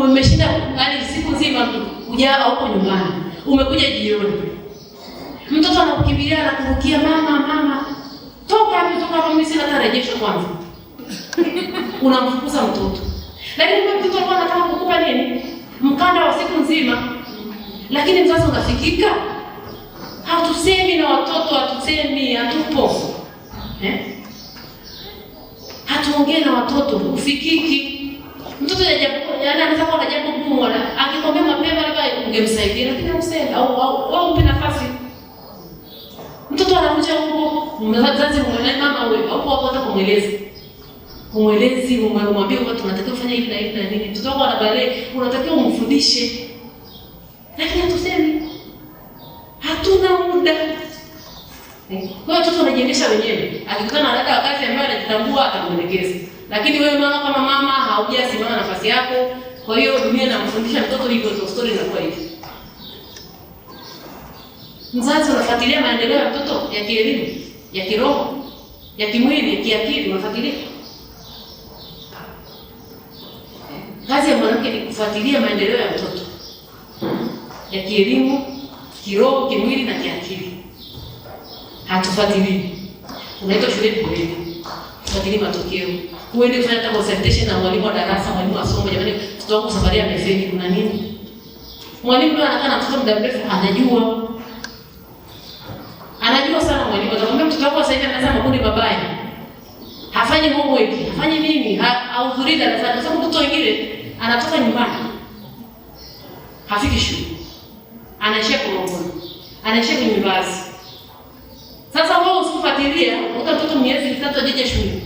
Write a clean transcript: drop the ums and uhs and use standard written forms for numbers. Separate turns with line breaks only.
umeshinda hadi siku nzima hujaa huko nyumbani. Umekuja jioni. Mtoto anakukimbilia na kurukia mama. Toka hapo mimi sina tarejesho kwanza. Unamfukuza mtoto. Lakini mtoto alikuwa anataka kukupa nini? Mkanda wa siku nzima. Lakini mzazi unafikika? Hatusemi na watoto, hatusemi, hatupo. Hatuongee na watoto, ufikiki. Mtoto anaweza kuwa na jambo gumu, akikwambia mapema labda ungemsaidia, lakini useme au umpe nafasi. Mtoto anakuja huko, mzazi umweleze mama wewe, au hapo hata kumweleza. Kumwelezi, umwambie kwamba tunatakiwa kufanya hivi na hivi na nini. Mtoto wako anabalee, unatakiwa umfundishe. Lakini hatusemi. Hatuna muda. Kwa hiyo watoto wanajiendesha wenyewe. Akikutana na dada wa kazi ambaye anajitambua atamuelekeza. Lakini wewe mama kama mama haujasimama nafasi yako. Kwa hiyo dunia inamfundisha mtoto hivyo, ndio story inakuwa hivi. Mzazi unafuatilia maendeleo ya mtoto ya kielimu, ya kiroho, ya kimwili, ya kiakili, unafuatilia. Kazi ya mwanamke ni kufuatilia maendeleo ya mtoto. Ya kielimu, kiroho, kimwili na kiakili. Hatufuatilii. Unaitwa shule poleni. Fuatilia matokeo. Uende kufanya hata consultation na mwalimu wa darasa, mwalimu wa somo, jamani, mtoto wangu safari amefeli, kuna nini? Mwalimu ndio anakaa na mtoto muda mrefu, anajua. Anajua sana mwalimu. Atakwambia mtoto wako sasa hivi anaanza makundi mabaya. Hafanyi homework, hafanyi nini? Hahudhurii darasani. Kwa sababu mtoto wengine anatoka nyumbani. Hafiki shule. Anaishia kurogoni. Anaishia kwenye basi. Sasa wewe usifuatilia, uta mtoto miezi 3 ajeje shule.